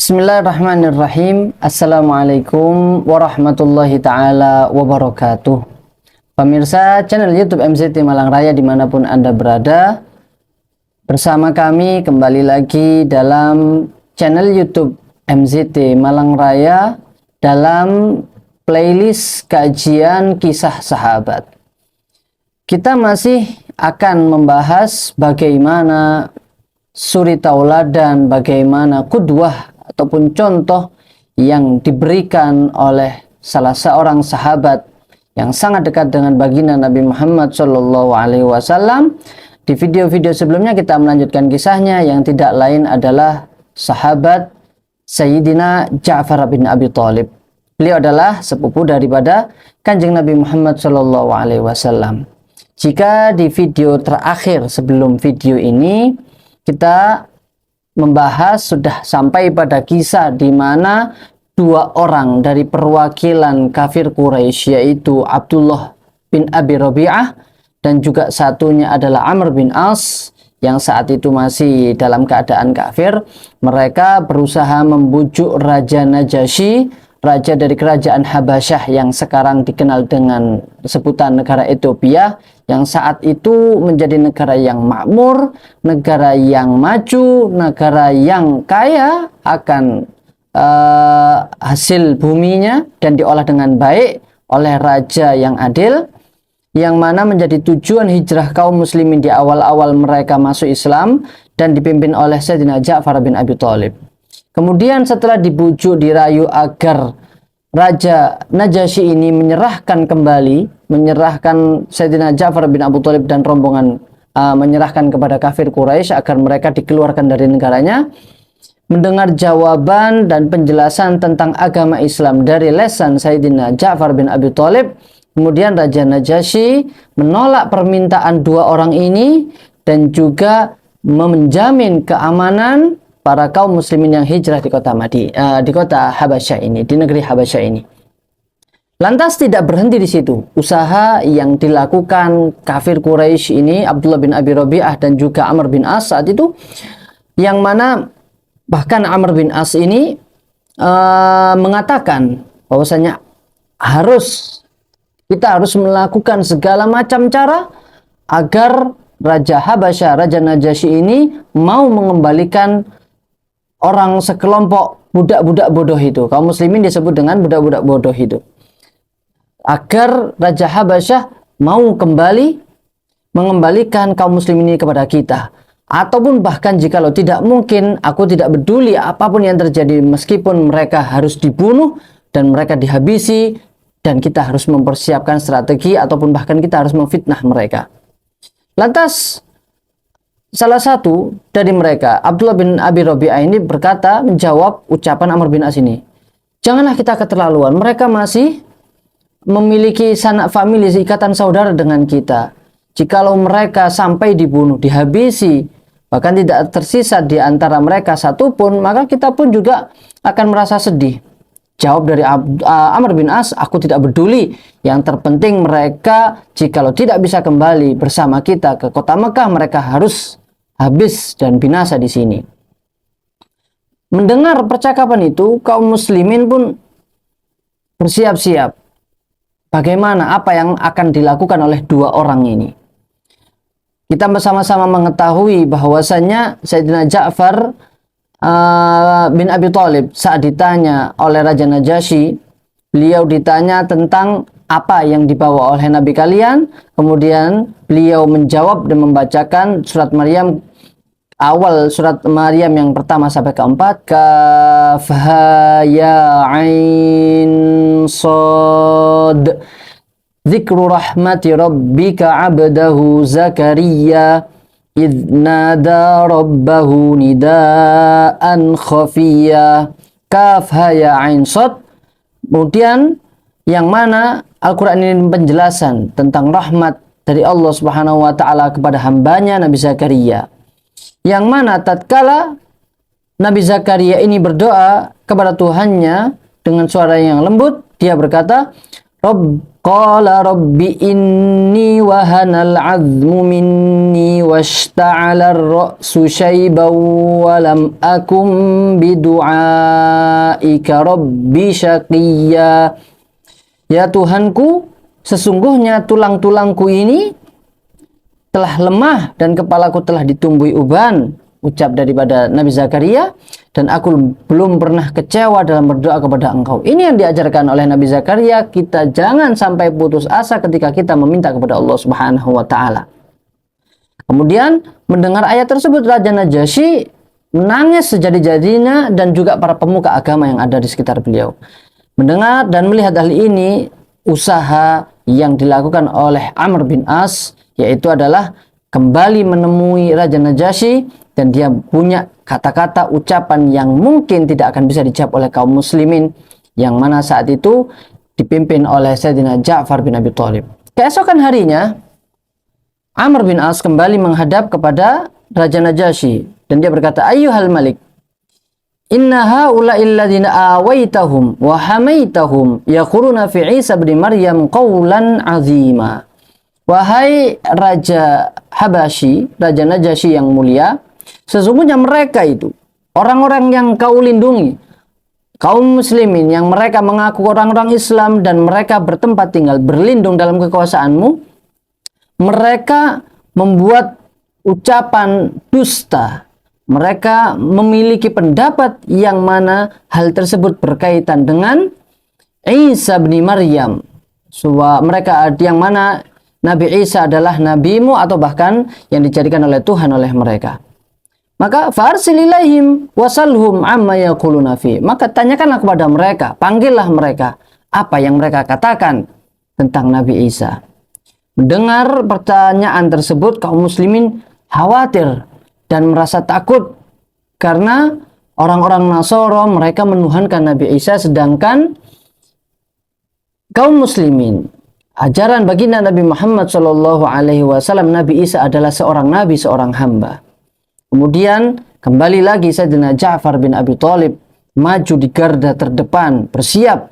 Bismillahirrahmanirrahim. Assalamualaikum warahmatullahi ta'ala wabarakatuh. Pemirsa channel YouTube MZT Malang Raya dimanapun Anda berada, bersama kami kembali lagi dalam channel YouTube MZT Malang Raya dalam playlist kajian kisah sahabat. Kita masih akan membahas bagaimana suri tauladan, bagaimana qudwah ataupun contoh yang diberikan oleh salah seorang sahabat yang sangat dekat dengan baginda Nabi Muhammad SAW. Di video-video sebelumnya kita melanjutkan kisahnya yang tidak lain adalah sahabat Sayyidina Ja'far bin Abi Thalib. Beliau adalah sepupu daripada Kanjeng Nabi Muhammad SAW. Jika di video terakhir sebelum video ini kita membahas sudah sampai pada kisah di mana dua orang dari perwakilan kafir Quraisy, yaitu Abdullah bin Abi Rabi'ah dan juga satunya adalah Amr bin As yang saat itu masih dalam keadaan kafir. Mereka berusaha membujuk Raja Najasyi, raja dari kerajaan Habasyah yang sekarang dikenal dengan sebutan negara Ethiopia, yang saat itu menjadi negara yang makmur, negara yang maju, negara yang kaya akan hasil buminya dan diolah dengan baik oleh raja yang adil, yang mana menjadi tujuan hijrah kaum muslimin di awal-awal mereka masuk Islam dan dipimpin oleh Sayyidina Ja'far bin Abi Thalib. Kemudian setelah dibujuk, dirayu agar Raja Najasyi ini menyerahkan Sayyidina Ja'far bin Abi Thalib dan rombongan, menyerahkan kepada kafir Quraisy agar mereka dikeluarkan dari negaranya. Mendengar jawaban dan penjelasan tentang agama Islam dari lesan Sayyidina Ja'far bin Abi Thalib, kemudian Raja Najasyi menolak permintaan dua orang ini dan juga menjamin keamanan para kaum muslimin yang hijrah di kota Habasyah ini, di negeri Habasyah ini. Lantas tidak berhenti di situ. Usaha yang dilakukan kafir Quraisy ini, Abdullah bin Abi Rabi'ah dan juga Amr bin As saat itu, yang mana bahkan Amr bin As ini mengatakan bahwasanya kita harus melakukan segala macam cara agar Raja Habasyah, Raja Najasyi ini mau mengembalikan orang sekelompok budak-budak bodoh itu. Kaum muslimin disebut dengan budak-budak bodoh itu. Agar Raja Habasyah mau kembali mengembalikan kaum muslimin ini kepada kita. Ataupun bahkan jikalau tidak mungkin, aku tidak peduli apapun yang terjadi, meskipun mereka harus dibunuh dan mereka dihabisi, dan kita harus mempersiapkan strategi ataupun bahkan kita harus memfitnah mereka. Lantas salah satu dari mereka, Abdullah bin Abi Rabi'ah ini berkata, menjawab ucapan Amr bin As ini, janganlah kita keterlaluan, mereka masih memiliki sanak famili, ikatan saudara dengan kita. Jikalau mereka sampai dibunuh, dihabisi, bahkan tidak tersisa di antara mereka satupun, maka kita pun juga akan merasa sedih. Jawab dari Amr bin As, aku tidak peduli, yang terpenting mereka jikalau tidak bisa kembali bersama kita ke kota Mekah, mereka harus habis dan binasa di sini. Mendengar percakapan itu, kaum muslimin pun bersiap-siap bagaimana apa yang akan dilakukan oleh dua orang ini. Kita bersama-sama mengetahui bahwasannya Sayyidina Ja'far bin Abi Thalib saat ditanya oleh Raja Najasyi, beliau ditanya tentang apa yang dibawa oleh Nabi kalian. Kemudian beliau menjawab dan membacakan surat Maryam, awal surat Maryam yang pertama sampai keempat, kaf ha ya ain sad, dzikru rahmati rabbika abdahu Zakaria idh nada rabbahu nidaan khafiyya, kaf ha ya ain sad. Kemudian yang mana Al-Quran ini penjelasan tentang rahmat dari Allah Subhanahu wa Ta'ala kepada hambanya Nabi Zakaria, yang mana tatkala Nabi Zakaria ini berdoa kepada Tuhannya dengan suara yang lembut, dia berkata, Qala rabbi inni wahanal azmu minni washta'ala ar-ra'su shayban wa lam akum bidu'aika rabbi syaqiyya. Ya Tuhanku, sesungguhnya tulang-tulangku ini telah lemah dan kepalaku telah ditumbuhi uban, ucap daripada Nabi Zakaria, dan aku belum pernah kecewa dalam berdoa kepada Engkau. Ini yang diajarkan oleh Nabi Zakaria. Kita jangan sampai putus asa ketika kita meminta kepada Allah Subhanahu wa taala. Kemudian mendengar ayat tersebut, Raja Najasyi menangis sejadi-jadinya dan juga para pemuka agama yang ada di sekitar beliau. Mendengar dan melihat hal ini, usaha yang dilakukan oleh Amr bin As yaitu adalah kembali menemui Raja Najasyi, dan dia punya kata-kata ucapan yang mungkin tidak akan bisa dijawab oleh kaum muslimin, yang mana saat itu dipimpin oleh Sayyidina Ja'far bin Abi Thalib. Keesokan harinya, Amr bin As kembali menghadap kepada Raja Najasyi dan dia berkata, "Ayyuhal Malik, inna haula'il ladzina awaitahum wa hamaitahum yaquluna fi Isa bin Maryam qawlan 'azima." Wahai Raja Habasyi, Raja Najasyi yang mulia, sesungguhnya mereka itu orang-orang yang kau lindungi, kaum muslimin yang mereka mengaku orang-orang Islam dan mereka bertempat tinggal berlindung dalam kekuasaanmu, mereka membuat ucapan dusta. Mereka memiliki pendapat yang mana hal tersebut berkaitan dengan Isa bin Maryam. Mereka yang mana Nabi Isa adalah nabimu atau bahkan yang dijadikan oleh Tuhan oleh mereka. Maka farsil ilaihim wasalhum amma yaquluna fi. Maka tanyakanlah kepada mereka, panggillah mereka apa yang mereka katakan tentang Nabi Isa. Mendengar pertanyaan tersebut, kaum muslimin khawatir dan merasa takut karena orang-orang Nasara mereka menuhankan Nabi Isa, sedangkan kaum muslimin, ajaran baginda Nabi Muhammad SAW, Nabi Isa adalah seorang nabi, seorang hamba. Kemudian kembali lagi Sayyidina Ja'far bin Abi Thalib maju di garda terdepan, bersiap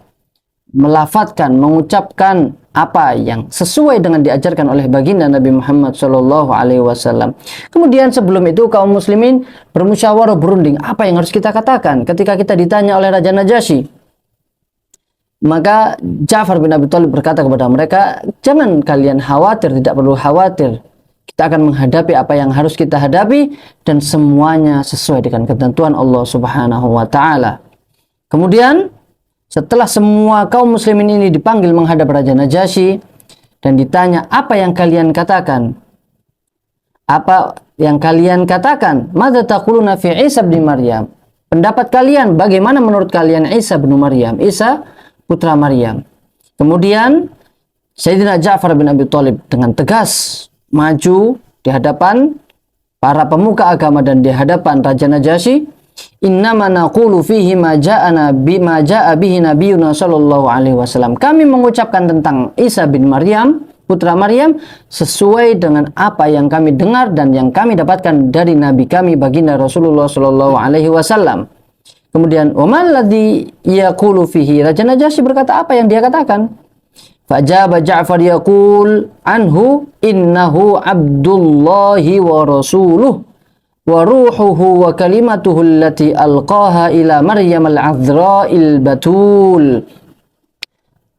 melafatkan, mengucapkan apa yang sesuai dengan diajarkan oleh baginda Nabi Muhammad SAW. Kemudian sebelum itu kaum muslimin bermusyawarah, berunding apa yang harus kita katakan ketika kita ditanya oleh Raja Najasyi. Maka Ja'far bin Abi Thalib berkata kepada mereka, jangan kalian khawatir, tidak perlu khawatir. Kita akan menghadapi apa yang harus kita hadapi dan semuanya sesuai dengan ketentuan Allah Subhanahu wa taala. Kemudian setelah semua kaum muslimin ini dipanggil menghadap Raja Najasyi dan ditanya, apa yang kalian katakan? Apa yang kalian katakan? Madza taquluna fi Isa bin Maryam? Pendapat kalian, bagaimana menurut kalian Isa bin Maryam? Isa putra Maryam. Kemudian Sayyidina Ja'far bin Abi Thalib dengan tegas maju di hadapan para pemuka agama dan di hadapan Raja Najasyi. Innama naqulu fihi ma ja'ana bima ja'a bihi nabiyuna sallallahu alaihi wasallam. Kami mengucapkan tentang Isa bin Maryam, putra Maryam, sesuai dengan apa yang kami dengar dan yang kami dapatkan dari nabi kami baginda Rasulullah sallallahu alaihi wasallam. Kemudian wamal ladzi yaqulu fihi, Raja Najasyi berkata apa yang dia katakan? Fajaba Ja'far yaqul anhu innahu abdullahi wa rasuluh wa ruhuhu wa kalimatuhu allati alqaha ila Maryam al-'adhra'il batul.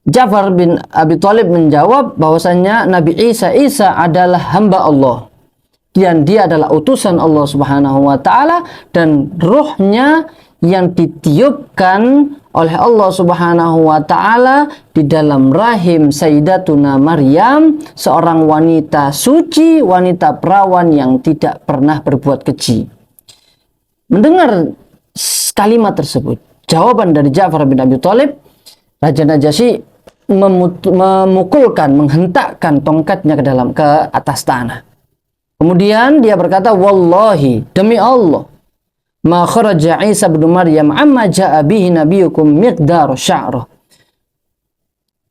Ja'far bin Abi Thalib menjawab bahwasanya Nabi Isa adalah hamba Allah dan dia adalah utusan Allah Subhanahu wa taala dan ruhnya yang ditiupkan oleh Allah Subhanahu wa taala di dalam rahim Sayyidatuna Maryam, seorang wanita suci, wanita perawan yang tidak pernah berbuat keji. Mendengar kalimat tersebut, jawaban dari Ja'far bin Abi Thalib, Raja Najasyi memukulkan, menghentakkan tongkatnya ke atas tanah. Kemudian dia berkata, wallahi, demi Allah, ma kharaja Isa bin Maryam amma ja'a bihi nabiyukum miqdar sya'rah.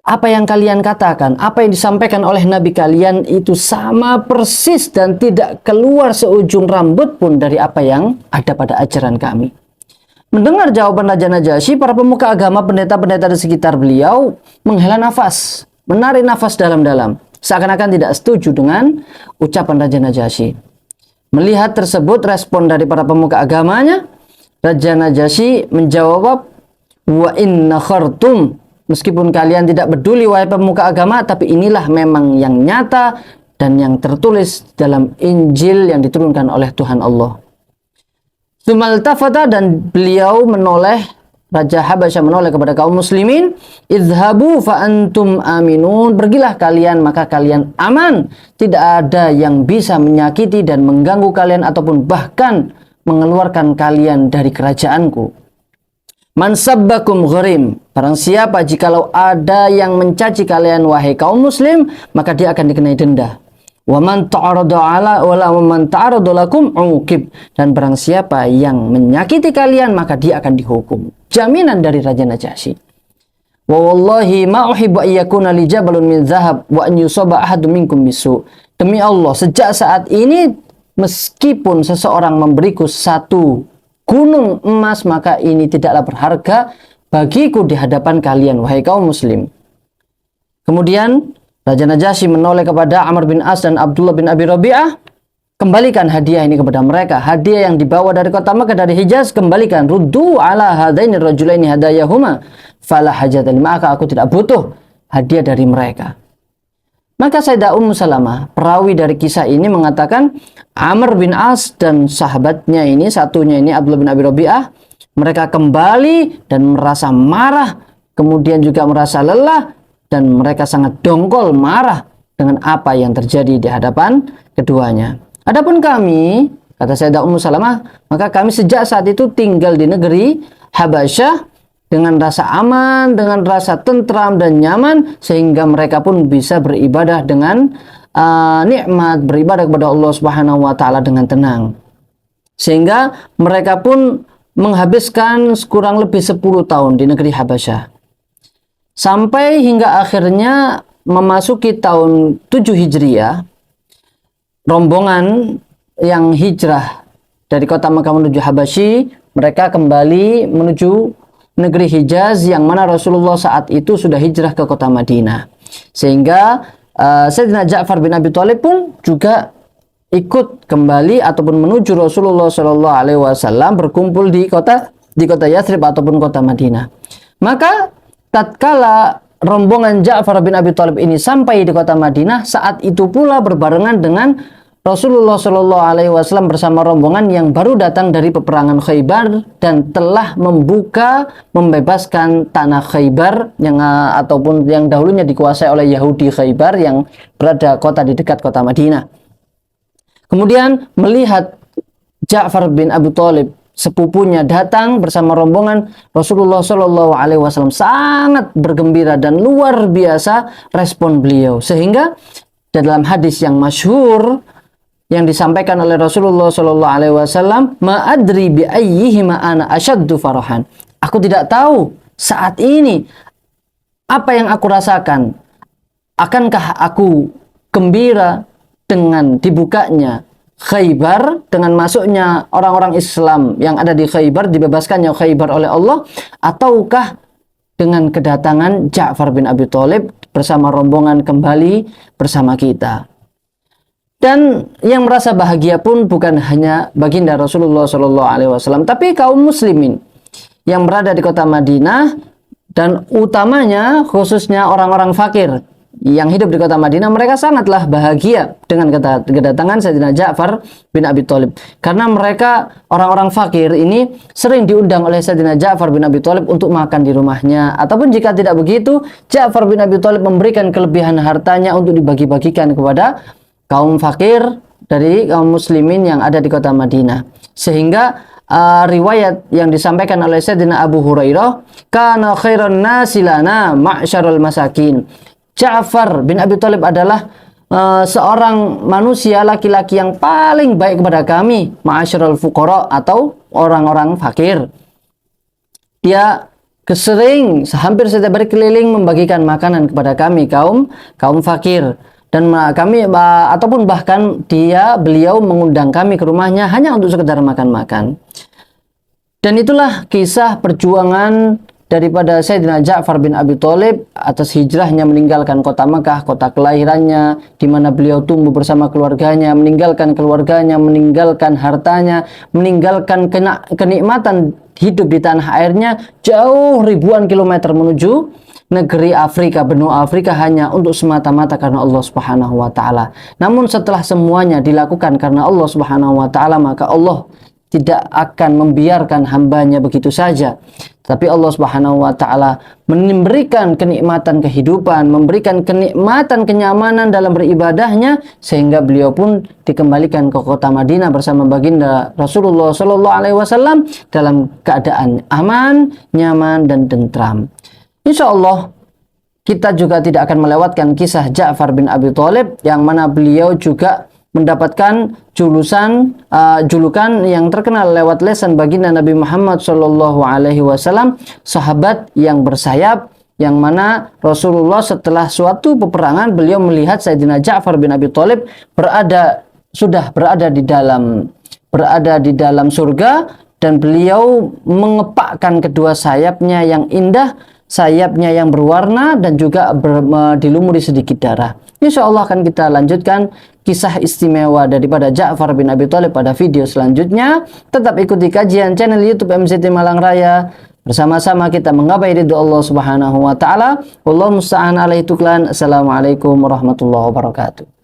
Apa yang kalian katakan, apa yang disampaikan oleh nabi kalian itu sama persis dan tidak keluar seujung rambut pun dari apa yang ada pada ajaran kami. Mendengar jawaban Raja Najasyi, para pemuka agama, pendeta-pendeta di sekitar beliau menghela nafas. menarik nafas dalam-dalam, seakan-akan tidak setuju dengan ucapan Raja Najasyi. Melihat tersebut respon dari para pemuka agamanya, Raja Najasyi menjawab, wa inna khartum, meskipun kalian tidak peduli wahai pemuka agama, tapi inilah memang yang nyata dan yang tertulis dalam Injil yang diturunkan oleh Tuhan Allah. Sumaltafata, dan beliau menoleh, Raja Habasyah menoleh kepada kaum muslimin, idhabu fa antum aminun, pergilah kalian maka kalian aman, tidak ada yang bisa menyakiti dan mengganggu kalian ataupun bahkan mengeluarkan kalian dari kerajaanku. Man sabbakum gharim, barang siapa jikalau ada yang mencaci kalian wahai kaum muslim, maka dia akan dikenai denda. Wa man ta'arada ala wala man ta'arada lakum uqib, dan barang siapa yang menyakiti kalian maka dia akan dihukum. Jaminan dari Raja Najasyi. Wa wallahi ma uhibbu ayyakuna li jabalun min dhahab wa an yusaba ahadun minkum bisu. Demi Allah, sejak saat ini meskipun seseorang memberiku satu gunung emas, maka ini tidaklah berharga bagiku di hadapan kalian wahai kaum muslim. Kemudian Raja Najasyi menoleh kepada Amr bin As dan Abdullah bin Abi Rabi'ah, kembalikan hadiah ini kepada mereka. Hadiah yang dibawa dari kota Makkah, dari Hijaz, kembalikan. Ruddu ala hadaini rajulaini hadayahuma fala hajata maka aku tidak butuh hadiah dari mereka. Maka Sayyidah Ummu Salamah, perawi dari kisah ini, mengatakan Amr bin As dan sahabatnya ini, satunya ini Abdullah bin Abi Rabi'ah, mereka kembali dan merasa marah, kemudian juga merasa lelah, dan mereka sangat dongkol marah dengan apa yang terjadi di hadapan keduanya. Adapun kami, kata Sayyidah Ummu Salamah, maka kami sejak saat itu tinggal di negeri Habasyah dengan rasa aman, dengan rasa tentram dan nyaman, sehingga mereka pun bisa beribadah dengan nikmat, beribadah kepada Allah Subhanahu wa taala dengan tenang. Sehingga mereka pun menghabiskan kurang lebih 10 tahun di negeri Habasyah. Sampai hingga akhirnya memasuki tahun 7 Hijriah, rombongan yang hijrah dari kota Makkah menuju Habasyi, mereka kembali menuju negeri Hijaz, yang mana Rasulullah saat itu sudah hijrah ke kota Madinah. Sehingga Sayyidina Ja'far bin Abi Thalib pun juga ikut kembali ataupun menuju Rasulullah SAW, berkumpul di kota Yathrib ataupun kota Madinah. Maka tatkala rombongan Ja'far bin Abi Thalib ini sampai di kota Madinah, saat itu pula berbarengan dengan Rasulullah SAW bersama rombongan yang baru datang dari peperangan Khaybar dan telah membebaskan tanah Khaybar yang ataupun yang dahulunya dikuasai oleh Yahudi Khaybar yang berada kota di dekat kota Madinah. Kemudian melihat Ja'far bin Abi Thalib, sepupunya, datang bersama rombongan, Rasulullah SAW sangat bergembira dan luar biasa respon beliau, sehingga dalam hadis yang masyhur yang disampaikan oleh Rasulullah SAW, ma'adri bi ayyihima ana asyaddu farahan. Aku tidak tahu saat ini apa yang aku rasakan. Akankah aku gembira dengan dibukanya Khaybar, dengan masuknya orang-orang Islam yang ada di Khaybar, dibebaskannya Khaybar oleh Allah, ataukah dengan kedatangan Ja'far bin Abi Thalib bersama rombongan kembali bersama kita. Dan yang merasa bahagia pun bukan hanya baginda Rasulullah SAW, tapi kaum muslimin yang berada di kota Madinah, dan utamanya khususnya orang-orang fakir yang hidup di kota Madinah. Mereka sangatlah bahagia dengan kedatangan Sayyidina Ja'far bin Abi Thalib, karena mereka orang-orang fakir ini sering diundang oleh Sayyidina Ja'far bin Abi Thalib untuk makan di rumahnya, ataupun jika tidak begitu, Ja'far bin Abi Thalib memberikan kelebihan hartanya untuk dibagi-bagikan kepada kaum fakir dari kaum muslimin yang ada di kota Madinah. Sehingga riwayat yang disampaikan oleh Sayyidina Abu Hurairah, kana khairan nasi lana ma'syarul masakin, Ja'far bin Abi Thalib adalah seorang manusia laki-laki yang paling baik kepada kami, ma'asyarul fuqara, atau orang-orang fakir. Dia hampir setiap hari keliling membagikan makanan kepada kami kaum fakir, dan kami ataupun bahkan beliau mengundang kami ke rumahnya hanya untuk sekedar makan-makan. Dan itulah kisah perjuangan daripada Sayyidina Ja'far bin Abi Thalib atas hijrahnya meninggalkan kota Mekah, kota kelahirannya, di mana beliau tumbuh bersama keluarganya, meninggalkan keluarganya, meninggalkan hartanya, meninggalkan kenikmatan hidup di tanah airnya jauh ribuan kilometer menuju negeri Afrika, benua Afrika, hanya untuk semata-mata karena Allah Subhanahu wa taala. Namun setelah semuanya dilakukan karena Allah Subhanahu wa taala, maka Allah tidak akan membiarkan hambanya begitu saja. Tapi Allah Subhanahu wa taala memberikan kenikmatan kehidupan, memberikan kenikmatan kenyamanan dalam beribadahnya, sehingga beliau pun dikembalikan ke kota Madinah bersama baginda Rasulullah Shallallahu alaihi wasallam dalam keadaan aman, nyaman dan tentram. Insya Allah kita juga tidak akan melewatkan kisah Ja'far bin Abi Thalib, yang mana beliau juga mendapatkan julukan yang terkenal lewat lesan baginda Nabi Muhammad Shallallahu alaihi wasallam, sahabat yang bersayap, yang mana Rasulullah setelah suatu peperangan beliau melihat Sayyidina Ja'far bin Abi Thalib sudah berada di dalam surga, dan beliau mengepakkan kedua sayapnya yang indah, sayapnya yang berwarna dan juga dilumuri sedikit darah. Insya Allah akan kita lanjutkan kisah istimewa daripada Ja'far bin Abi Thalib pada video selanjutnya. Tetap ikuti kajian channel YouTube MZT Malang Raya. Bersama-sama kita menggapai ridho Allah Subhanahu wa taala. Wallahu musta'an alaihi tuklan. Assalamualaikum warahmatullahi wabarakatuh.